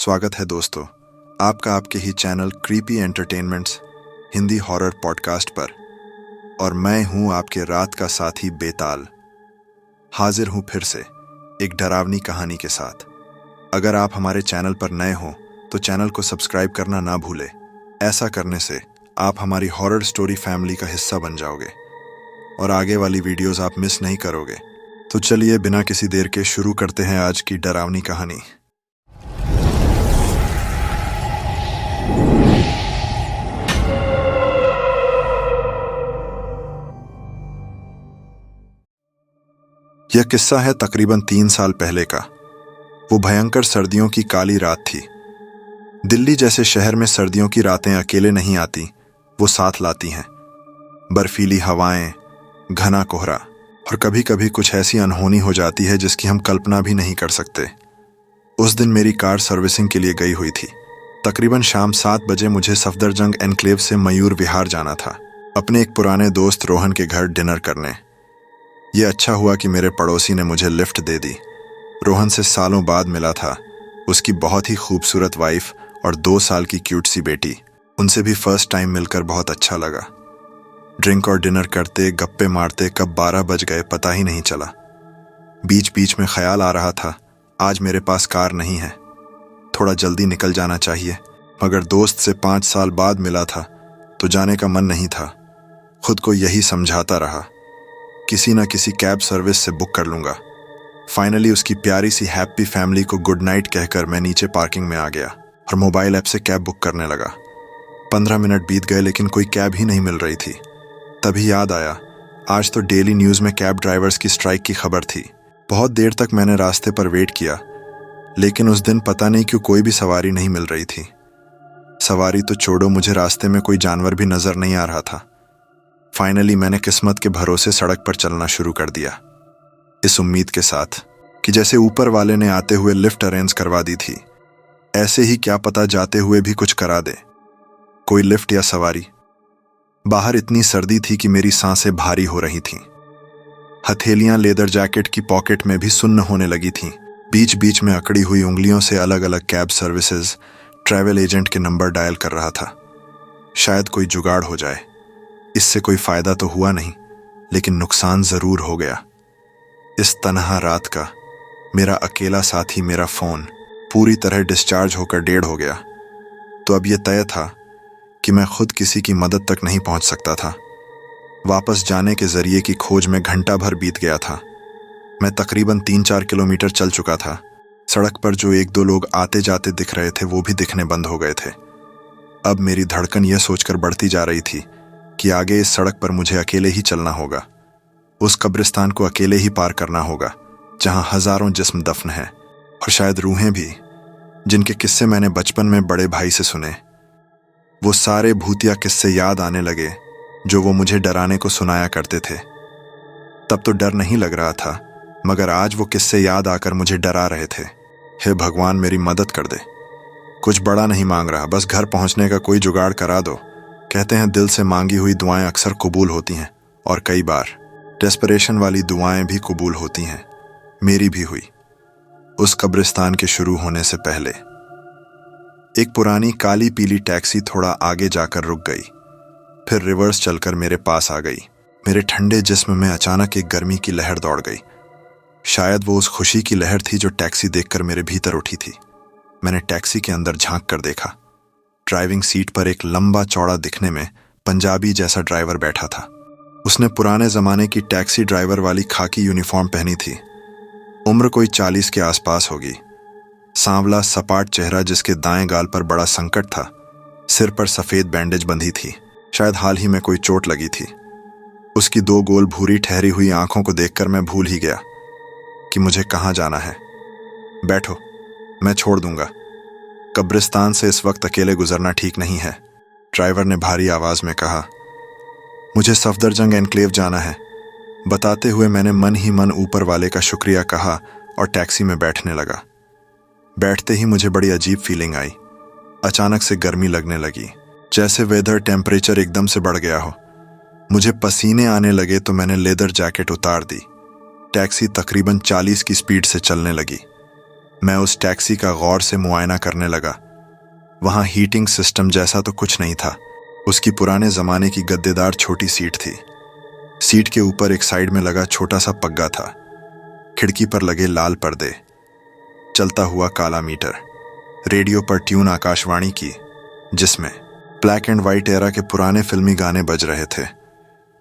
स्वागत है दोस्तों आपका आपके ही channel creepy entertainments Hindi horror podcast पर। और मैं हूं आपके रात का साथी बेताल। हाजिर हूं फिर से एक डरावनी कहानी के साथ। अगर आप हमारे चैनल पर नए हो तो चैनल को सब्सक्राइब करना ना भूलें। ऐसा करने से आप हमारी हॉरर स्टोरी फैमिली का हिस्सा बन जाओगे और आगे वाली वीडियोस आप मिस नहीं करोगे। तो चलिए बिना किसी देर के शुरू करते हैं आज की डरावनी कहानी। यह किस्सा है तकरीबन 3 साल पहले का। वो भयंकर सर्दियों की काली रात थी। दिल्ली जैसे शहर में सर्दियों की रातें अकेले नहीं आती, वो साथ लाती हैं बर्फीली हवाएं, घना कोहरा और कभी कभी कुछ ऐसी अनहोनी हो जाती है जिसकी हम कल्पना भी नहीं कर सकते। उस दिन मेरी कार सर्विसिंग के लिए गई हुई थी। तकरीबन शाम 7 बजे मुझे सफदरजंग एनक्लेव से मयूर विहार जाना था, अपने एक पुराने दोस्त रोहन के घर डिनर करने। ये अच्छा हुआ कि मेरे पड़ोसी ने मुझे लिफ्ट दे दी। रोहन से सालों बाद मिला था। उसकी बहुत ही खूबसूरत वाइफ और 2 साल की क्यूट सी बेटी। उनसे भी फर्स्ट टाइम मिलकर बहुत अच्छा लगा। ड्रिंक और डिनर करते गप्पे मारते कब 12 बज गए पता ही नहीं चला। बीच बीच में ख्याल आ रहा था, आज मेरे पास कार नहीं है, थोड़ा जल्दी निकल जाना चाहिए। मगर दोस्त से 5 साल बाद मिला था तो जाने का मन नहीं था। खुद को यही समझाता रहा, किसी ना किसी कैब सर्विस से बुक कर लूंगा। फाइनली उसकी प्यारी सी हैप्पी फैमिली को गुड नाइट कहकर मैं नीचे पार्किंग में आ गया और मोबाइल ऐप से कैब बुक करने लगा। 15 मिनट बीत गए लेकिन कोई कैब ही नहीं मिल रही थी। तभी याद आया, आज तो डेली न्यूज़ में कैब ड्राइवर्स की स्ट्राइक की खबर थी। बहुत देर तक मैंने रास्ते पर वेट किया लेकिन उस दिन पता नहीं क्यों कोई भी सवारी नहीं मिल रही थी। सवारी तो छोड़ो, मुझे रास्ते में कोई जानवर भी नजर नहीं आ रहा था। फाइनली मैंने किस्मत के भरोसे सड़क पर चलना शुरू कर दिया, इस उम्मीद के साथ कि जैसे ऊपर वाले ने आते हुए लिफ्ट अरेंज करवा दी थी, ऐसे ही क्या पता जाते हुए भी कुछ करा दे, कोई लिफ्ट या सवारी। बाहर इतनी सर्दी थी कि मेरी सांसें भारी हो रही थीं। हथेलियां लेदर जैकेट की पॉकेट में भी सुन्न होने लगी थीं। बीच बीच में अकड़ी हुई उंगलियों से अलग अलग कैब सर्विसेज, ट्रैवल एजेंट के नंबर डायल कर रहा था। शायद कोई जुगाड़ हो जाए। इससे कोई फायदा तो हुआ नहीं लेकिन नुकसान जरूर हो गया। इस तन्हा रात का मेरा अकेला साथी, मेरा फोन पूरी तरह डिस्चार्ज होकर 1.5 हो गया। तो अब यह तय था कि मैं खुद किसी की मदद तक नहीं पहुंच सकता था। वापस जाने के जरिए की खोज में घंटा भर बीत गया था। मैं तकरीबन 3-4 किलोमीटर चल चुका था। सड़क पर जो 1-2 लोग आते जाते दिख रहे थे वो भी दिखने बंद हो गए थे। अब मेरी धड़कन यह सोचकर बढ़ती जा रही थी कि आगे इस सड़क पर मुझे अकेले ही चलना होगा। उस कब्रिस्तान को अकेले ही पार करना होगा जहां हजारों जिस्म दफन हैं और शायद रूहें भी, जिनके किस्से मैंने बचपन में बड़े भाई से सुने। वो सारे भूतिया किस्से याद आने लगे जो वो मुझे डराने को सुनाया करते थे। तब तो डर नहीं लग रहा था, मगर आज वो किस्से याद आकर मुझे डरा रहे थे। हे भगवान, मेरी मदद कर दे। कुछ बड़ा नहीं मांग रहा, बस घर पहुंचने का कोई जुगाड़ करा दो। कहते हैं दिल से मांगी हुई दुआएं अक्सर कबूल होती हैं और कई बार डेस्परेशन वाली दुआएं भी कबूल होती हैं। मेरी भी हुई। उस कब्रिस्तान के शुरू होने से पहले एक पुरानी काली पीली टैक्सी थोड़ा आगे जाकर रुक गई, फिर रिवर्स चलकर मेरे पास आ गई। मेरे ठंडे जिस्म में अचानक एक गर्मी की लहर दौड़ गई। शायद वो उस खुशी की लहर थी जो टैक्सी देखकर मेरे भीतर उठी थी। मैंने टैक्सी के अंदर झांक कर देखा। ड्राइविंग सीट पर एक लंबा चौड़ा दिखने में पंजाबी जैसा ड्राइवर बैठा था। उसने पुराने जमाने की टैक्सी ड्राइवर वाली खाकी यूनिफॉर्म पहनी थी। उम्र कोई 40 के आसपास होगी। सांवला सपाट चेहरा जिसके दाएं गाल पर बड़ा संकट था। सिर पर सफेद बैंडेज बंधी थी, शायद हाल ही में कोई चोट लगी थी। उसकी 2 गोल भूरी ठहरी हुई आंखों को देखकर मैं भूल ही गया कि मुझे कहाँ जाना है। बैठो, मैं छोड़ दूंगा। कब्रिस्तान से इस वक्त अकेले गुजरना ठीक नहीं है, ड्राइवर ने भारी आवाज में कहा। मुझे सफदरजंग एनक्लेव जाना है, बताते हुए मैंने मन ही मन ऊपर वाले का शुक्रिया कहा और टैक्सी में बैठने लगा। बैठते ही मुझे बड़ी अजीब फीलिंग आई। अचानक से गर्मी लगने लगी, जैसे वेदर टेम्परेचर एकदम से बढ़ गया हो। मुझे पसीने आने लगे तो मैंने लेदर जैकेट उतार दी। टैक्सी तकरीबन 40 की स्पीड से चलने लगी। मैं उस टैक्सी का गौर से मुआयना करने लगा। वहां हीटिंग सिस्टम जैसा तो कुछ नहीं था। उसकी पुराने जमाने की गद्देदार छोटी सीट थी। सीट के ऊपर एक साइड में लगा छोटा सा पग्गा था। खिड़की पर लगे लाल पर्दे, चलता हुआ काला मीटर, रेडियो पर ट्यून आकाशवाणी की, जिसमें ब्लैक एंड वाइट एरा के पुराने फिल्मी गाने बज रहे थे।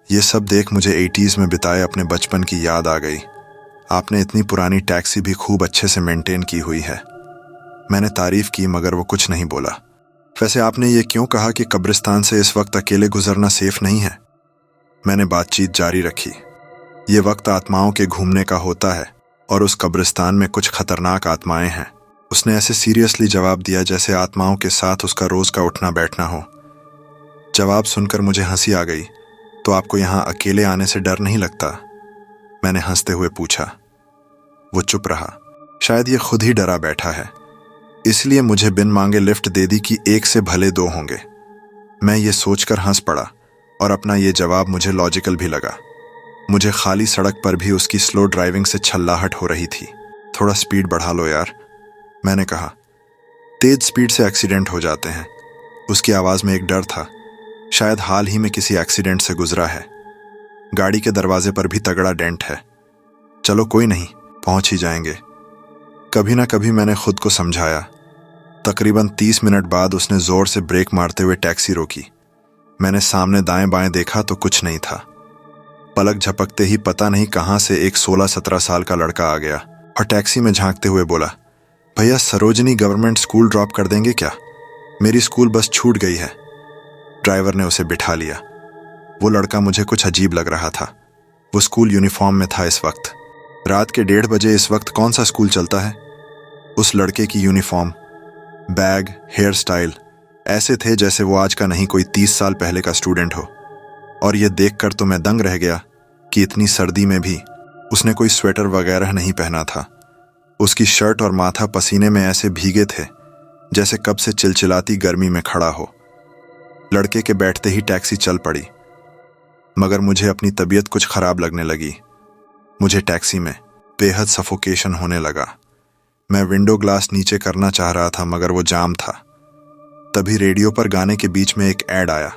ये सब देख मुझे 80s में बिताए अपने बचपन की याद आ गई। आपने इतनी पुरानी टैक्सी भी खूब अच्छे से मेंटेन की हुई है। मैंने तारीफ की मगर वो कुछ नहीं बोला। वैसे आपने ये क्यों कहा कि कब्रिस्तान से इस वक्त अकेले गुजरना सेफ नहीं है? मैंने बातचीत जारी रखी। ये वक्त आत्माओं के घूमने का होता है और उस कब्रिस्तान में कुछ खतरनाक आत्माएं हैं। उसने ऐसे सीरियसली जवाब दिया जैसे आत्माओं के साथ उसका रोज का उठना बैठना हो। जवाब सुनकर मुझे हंसी आ गई। तो आपको यहाँ अकेले आने से डर नहीं लगता? मैंने हंसते हुए पूछा। वो चुप रहा। शायद ये खुद ही डरा बैठा है, इसलिए मुझे बिन मांगे लिफ्ट दे दी कि एक से भले दो होंगे। मैं ये सोचकर हंस पड़ा और अपना ये जवाब मुझे लॉजिकल भी लगा। मुझे खाली सड़क पर भी उसकी स्लो ड्राइविंग से छल्लाहट हो रही थी। थोड़ा स्पीड बढ़ा लो यार, मैंने कहा। तेज स्पीड से एक्सीडेंट हो जाते हैं। उसकी आवाज में एक डर था। शायद हाल ही में किसी एक्सीडेंट से गुजरा है। गाड़ी के दरवाजे पर भी तगड़ा डेंट है। चलो कोई नहीं, पहुंच ही जाएंगे। कभी ना कभी मैंने खुद को समझाया। तकरीबन 30 मिनट बाद उसने जोर से ब्रेक मारते हुए टैक्सी रोकी। मैंने सामने दाएं बाएं देखा तो कुछ नहीं था। पलक झपकते ही पता नहीं कहां से एक 16-17 साल का लड़का आ गया और टैक्सी में झांकते हुए बोला, भैया सरोजनी गवर्नमेंट स्कूल ड्रॉप कर देंगे क्या? मेरी स्कूल बस छूट गई है। ड्राइवर ने उसे बिठा लिया। वो लड़का मुझे कुछ अजीब लग रहा था। वो स्कूल यूनिफॉर्म में था इस वक्त। रात के 1:30 बजे इस वक्त कौन सा स्कूल चलता है? उस लड़के की यूनिफॉर्म, बैग, हेयर स्टाइल ऐसे थे जैसे वो आज का नहीं कोई 30 साल पहले का स्टूडेंट हो। और ये देखकर तो मैं दंग रह गया कि इतनी सर्दी में भी उसने कोई स्वेटर वगैरह नहीं पहना था। उसकी शर्ट और माथा पसीने में ऐसे भीगे थे जैसे कब से चिलचिलाती गर्मी में खड़ा हो। लड़के के बैठते ही टैक्सी चल पड़ी, मगर मुझे अपनी तबीयत कुछ खराब लगने लगी। मुझे टैक्सी में बेहद सफोकेशन होने लगा। मैं विंडो ग्लास नीचे करना चाह रहा था मगर वो जाम था। तभी रेडियो पर गाने के बीच में एक ऐड आया।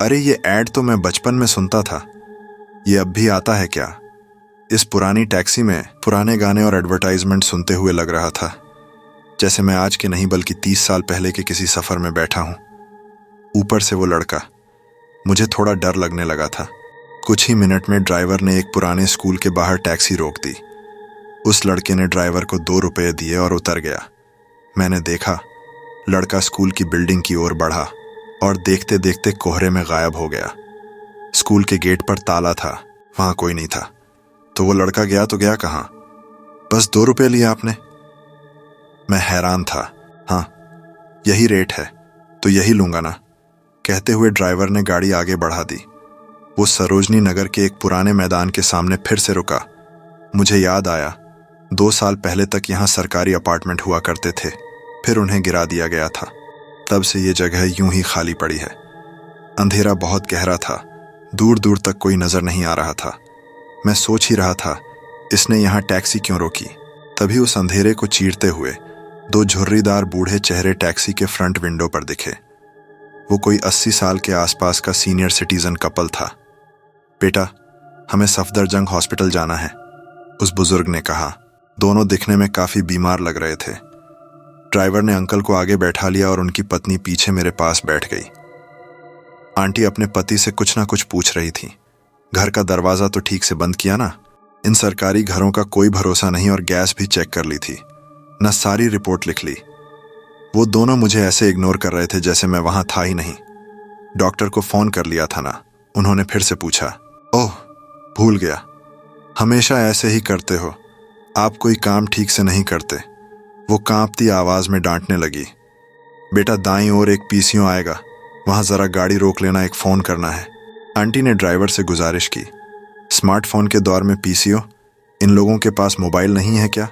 अरे ये ऐड तो मैं बचपन में सुनता था, ये अब भी आता है क्या? इस पुरानी टैक्सी में पुराने गाने और एडवर्टाइजमेंट सुनते हुए लग रहा था जैसे मैं आज के नहीं बल्कि 30 साल पहले के किसी सफर में बैठा हूं। ऊपर से वो लड़का, मुझे थोड़ा डर लगने लगा था। कुछ ही मिनट में ड्राइवर ने एक पुराने स्कूल के बाहर टैक्सी रोक दी। उस लड़के ने ड्राइवर को 2 रुपए दिए और उतर गया। मैंने देखा लड़का स्कूल की बिल्डिंग की ओर बढ़ा और देखते देखते कोहरे में गायब हो गया। स्कूल के गेट पर ताला था, वहां कोई नहीं था। तो वो लड़का गया तो गया कहाँ? बस 2 रुपए लिए आपने? मैं हैरान था। हाँ, यही रेट है तो यही लूंगा ना, कहते हुए ड्राइवर ने गाड़ी आगे बढ़ा दी। वो सरोजनी नगर के एक पुराने मैदान के सामने फिर से रुका। मुझे याद आया 2 साल पहले तक यहाँ सरकारी अपार्टमेंट हुआ करते थे, फिर उन्हें गिरा दिया गया था। तब से ये जगह यूं ही खाली पड़ी है। अंधेरा बहुत गहरा था, दूर दूर तक कोई नजर नहीं आ रहा था। मैं सोच ही रहा था इसने यहाँ टैक्सी क्यों रोकी। तभी उस अंधेरे को चीरते हुए 2 झुर्रीदार बूढ़े चेहरे टैक्सी के फ्रंट विंडो पर दिखे। वो कोई 80 साल के आसपास का सीनियर सिटीजन कपल था। बेटा, हमें सफदरजंग हॉस्पिटल जाना है, उस बुजुर्ग ने कहा। दोनों दिखने में काफी बीमार लग रहे थे। ड्राइवर ने अंकल को आगे बैठा लिया और उनकी पत्नी पीछे मेरे पास बैठ गई। आंटी अपने पति से कुछ ना कुछ पूछ रही थी। घर का दरवाजा तो ठीक से बंद किया ना? इन सरकारी घरों का कोई भरोसा नहीं और गैस भी चेक कर ली थी, न सारी रिपोर्ट लिख ली। वो दोनों मुझे ऐसे इग्नोर कर रहे थे जैसे मैं वहां था ही नहीं। डॉक्टर को फोन कर लिया था ना? उन्होंने फिर से पूछा। ओह, भूल गया। हमेशा ऐसे ही करते हो, आप कोई काम ठीक से नहीं करते। वो कांपती आवाज में डांटने लगी। बेटा, दाईं ओर एक पीसीओ आएगा, वहां जरा गाड़ी रोक लेना, एक फोन करना है। आंटी ने ड्राइवर से गुजारिश की। स्मार्टफोन के दौर में पीसीओ? इन लोगों के पास मोबाइल नहीं है क्या?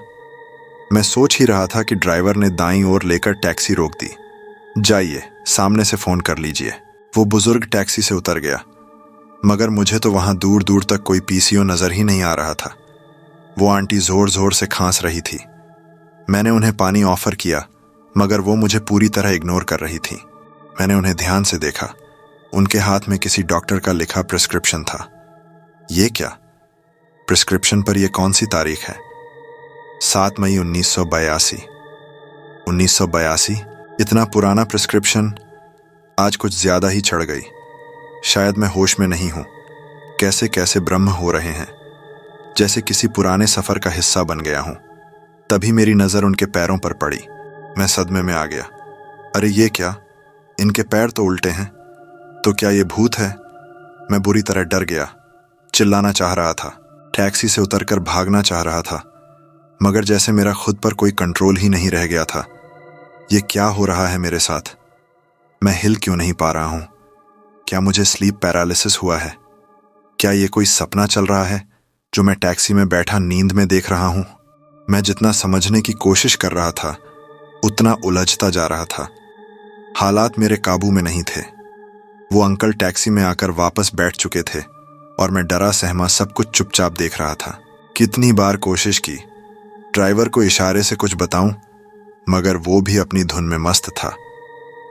मैं सोच ही रहा था कि ड्राइवर ने दाईं ओर लेकर टैक्सी रोक दी। जाइए, सामने से फोन कर लीजिए। वो बुजुर्ग टैक्सी से उतर गया, मगर मुझे तो वहां दूर दूर तक कोई पीसीओ नजर ही नहीं आ रहा था। वो आंटी जोर जोर से खांस रही थी। मैंने उन्हें पानी ऑफर किया, मगर वो मुझे पूरी तरह इग्नोर कर रही थी। मैंने उन्हें ध्यान से देखा। उनके हाथ में किसी डॉक्टर का लिखा प्रिस्क्रिप्शन था। ये क्या? प्रिस्क्रिप्शन पर यह कौन सी तारीख है? 7 मई 1982। 1982? इतना पुराना प्रिस्क्रिप्शन। आज कुछ ज्यादा ही चढ़ गई। शायद मैं होश में नहीं हूं। कैसे कैसे ब्रह्म हो रहे हैं, जैसे किसी पुराने सफर का हिस्सा बन गया हूं। तभी मेरी नजर उनके पैरों पर पड़ी। मैं सदमे में आ गया। अरे ये क्या? इनके पैर तो उल्टे हैं। तो क्या ये भूत है? मैं बुरी तरह डर गया। चिल्लाना चाह रहा था, टैक्सी से उतरकर भागना चाह रहा था, मगर जैसे मेरा खुद पर कोई कंट्रोल ही नहीं रह गया था। ये क्या हो रहा है मेरे साथ? मैं हिल क्यों नहीं पा रहा हूं? क्या मुझे स्लीप पैरालिसिस हुआ है? क्या ये कोई सपना चल रहा है जो मैं टैक्सी में बैठा नींद में देख रहा हूं? मैं जितना समझने की कोशिश कर रहा था, उतना उलझता जा रहा था। हालात मेरे काबू में नहीं थे। वो अंकल टैक्सी में आकर वापस बैठ चुके थे और मैं डरा सहमा सब कुछ चुपचाप देख रहा था। कितनी बार कोशिश की ड्राइवर को इशारे से कुछ बताऊं, मगर वो भी अपनी धुन में मस्त था।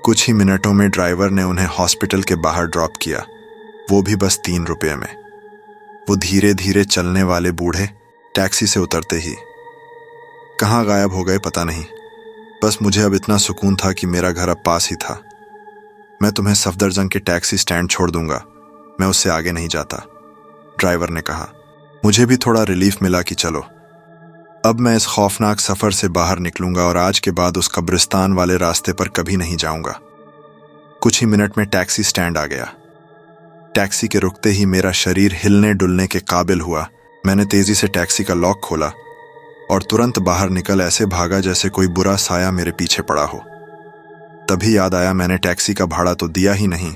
कुछ ही मिनटों में ड्राइवर ने उन्हें हॉस्पिटल के बाहर ड्रॉप किया, वो भी बस 3 रुपये में। वो धीरे धीरे चलने वाले बूढ़े टैक्सी से उतरते ही कहाँ गायब हो गए पता नहीं। बस मुझे अब इतना सुकून था कि मेरा घर अब पास ही था। मैं तुम्हें सफदरजंग के टैक्सी स्टैंड छोड़ दूंगा, मैं उससे आगे नहीं जाता, ड्राइवर ने कहा। मुझे भी थोड़ा रिलीफ मिला कि चलो, अब मैं इस खौफनाक सफर से बाहर निकलूंगा और आज के बाद उस कब्रिस्तान वाले रास्ते पर कभी नहीं जाऊंगा। कुछ ही मिनट में टैक्सी स्टैंड आ गया। टैक्सी के रुकते ही मेरा शरीर हिलने डुलने के काबिल हुआ। मैंने तेजी से टैक्सी का लॉक खोला और तुरंत बाहर निकल ऐसे भागा जैसे कोई बुरा साया मेरे पीछे पड़ा हो। तभी याद आया मैंने टैक्सी का भाड़ा तो दिया ही नहीं।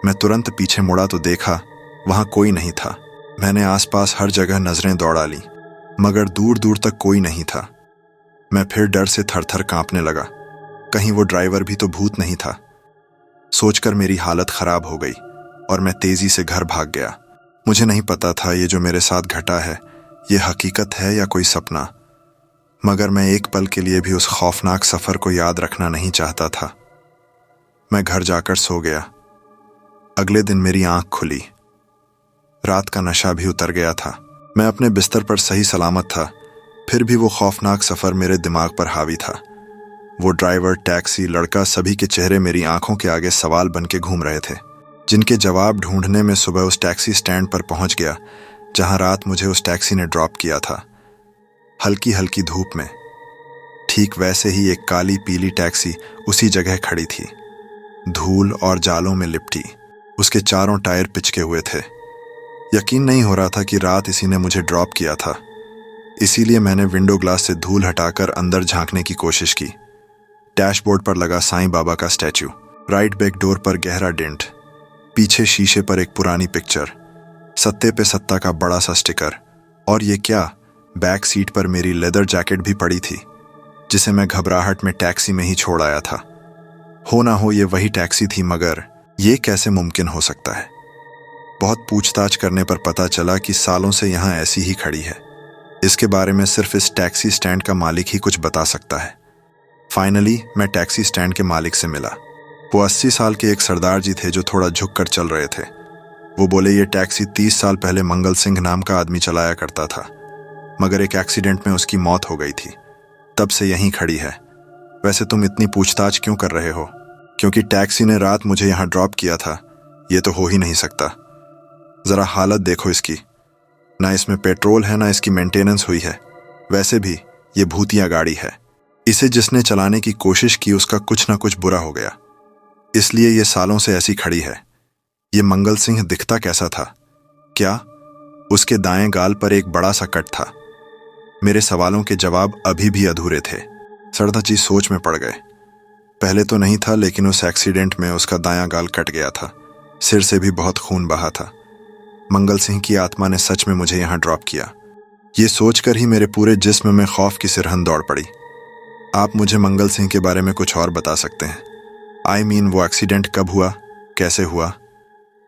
मैं तुरंत पीछे मुड़ा तो देखा वहां कोई नहीं था। मैंने आसपास हर जगह नजरें दौड़ा ली, मगर दूर दूर तक कोई नहीं था। मैं फिर डर से थर-थर कांपने लगा। कहीं वो ड्राइवर भी तो भूत नहीं था। सोचकर मेरी हालत खराब हो गई और मैं तेजी से घर भाग गया। मुझे नहीं पता था ये जो मेरे साथ घटा है ये हकीकत है या कोई सपना, मगर मैं एक पल के लिए भी उस खौफनाक सफर को याद रखना नहीं चाहता था। मैं घर जाकर सो गया। अगले दिन मेरी आंख खुली। रात का नशा भी उतर गया था। मैं अपने बिस्तर पर सही सलामत था, फिर भी वो खौफनाक सफर मेरे दिमाग पर हावी था। वो ड्राइवर, टैक्सी, लड़का, सभी के चेहरे मेरी आंखों के आगे सवाल बन के घूम रहे थे, जिनके जवाब ढूंढने में सुबह उस टैक्सी स्टैंड पर पहुंच गया जहां रात मुझे उस टैक्सी ने ड्रॉप किया था। हल्की हल्की धूप में ठीक वैसे ही एक काली पीली टैक्सी उसी जगह खड़ी थी, धूल और जालों में लिपटी। उसके चारों टायर पिचके हुए थे। यकीन नहीं हो रहा था कि रात इसी ने मुझे ड्रॉप किया था। इसीलिए मैंने विंडो ग्लास से धूल हटाकर अंदर झांकने की कोशिश की। डैशबोर्ड पर लगा साईं बाबा का स्टैच्यू, राइट बैक डोर पर गहरा डेंट, पीछे शीशे पर एक पुरानी पिक्चर, सत्ते पे सत्ता का बड़ा सा स्टिकर, और ये क्या, बैक सीट पर मेरी लेदर जैकेट भी पड़ी थी जिसे मैं घबराहट में टैक्सी में ही छोड़ आया था। हो ना हो ये वही टैक्सी थी, मगर ये कैसे मुमकिन हो सकता है? बहुत पूछताछ करने पर पता चला कि सालों से यहाँ ऐसी ही खड़ी है। इसके बारे में सिर्फ इस टैक्सी स्टैंड का मालिक ही कुछ बता सकता है। फाइनली मैं टैक्सी स्टैंड के मालिक से मिला। वो 80 साल के एक सरदार जी थे जो थोड़ा झुक कर चल रहे थे। वो बोले ये टैक्सी 30 साल पहले मंगल सिंह नाम का आदमी चलाया करता था, मगर एक एक्सीडेंट में उसकी मौत हो गई थी। तब से यहीं खड़ी है। वैसे तुम इतनी पूछताछ क्यों कर रहे हो? क्योंकि टैक्सी ने रात मुझे यहाँ ड्रॉप किया था। ये तो हो ही नहीं सकता। जरा हालत देखो इसकी, ना इसमें पेट्रोल है ना इसकी मेंटेनेंस हुई है। वैसे भी ये भूतिया गाड़ी है। इसे जिसने चलाने की कोशिश की उसका कुछ ना कुछ बुरा हो गया, इसलिए ये सालों से ऐसी खड़ी है। ये मंगल सिंह दिखता कैसा था? क्या उसके दाएं गाल पर एक बड़ा सा कट था? मेरे सवालों के जवाब अभी भी अधूरे थे। सरदार जी सोच में पड़ गए। पहले तो नहीं था, लेकिन उस एक्सीडेंट में उसका दायां गाल कट गया था। सिर से भी बहुत खून बहा था। मंगल सिंह की आत्मा ने सच में मुझे यहाँ ड्रॉप किया। ये सोचकर ही मेरे पूरे जिस्म में खौफ की सिरहन दौड़ पड़ी। आप मुझे मंगल सिंह के बारे में कुछ और बता सकते हैं? I mean, वो एक्सीडेंट कब हुआ, कैसे हुआ?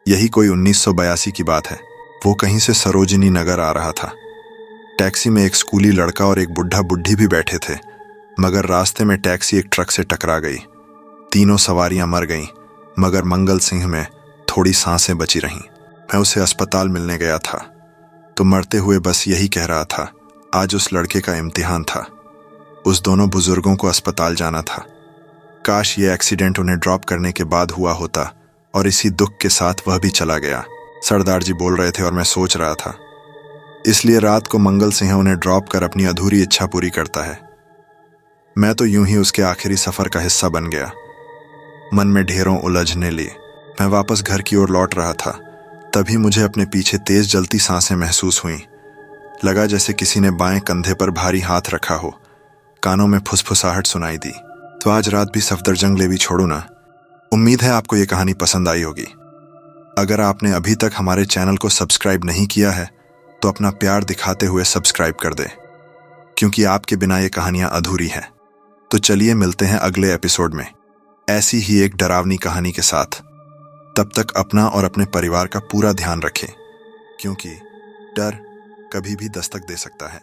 यही कोई 1982 की बात है। वो कहीं से सरोजिनी नगर आ रहा था। टैक्सी में एक स्कूली लड़का और एक बुढ़ा बुढ़ी भी बैठे थे। मगर रास्ते में टैक्सी एक ट्रक से टकरा गई। तीनों सवारियां मर गईं, मगर मंगल सिंह में थोड़ी सांसें बची रहीं। मैं उसे अस्पताल मिलने गया था तो मरते हुए बस यही कह रहा था, आज उस लड़के का इम्तिहान था। उस दोनों बुजुर्गों को अस्पताल जाना था। काश ये एक्सीडेंट उन्हें ड्रॉप करने के बाद हुआ होता और इसी दुख के साथ वह भी चला गया। सरदार जी बोल रहे थे और मैं सोच रहा था। इसलिए रात को मंगल सिंह उन्हें ड्रॉप कर अपनी अधूरी इच्छा पूरी करता है। मैं तो यूं ही उसके आखिरी सफर का हिस्सा बन गया। मन में ढेरों उलझने ली। मैं वापस घर की ओर लौट रहा था, तभी मुझे अपने पीछे तेज जलती सांसें महसूस हुईं। लगा जैसे किसी ने बाएं कंधे पर भारी हाथ रखा हो। कानों में फुसफुसाहट सुनाई दी। तो आज रात भी सफदरजंग लेवी छोड़ू ना। उम्मीद है आपको ये कहानी पसंद आई होगी। अगर आपने अभी तक हमारे चैनल को सब्सक्राइब नहीं किया है तो अपना प्यार दिखाते हुए सब्सक्राइब कर दें, क्योंकि आपके बिना ये कहानियां अधूरी हैं। तो चलिए मिलते हैं अगले एपिसोड में ऐसी ही एक डरावनी कहानी के साथ। तब तक अपना और अपने परिवार का पूरा ध्यान रखें, क्योंकि डर कभी भी दस्तक दे सकता है।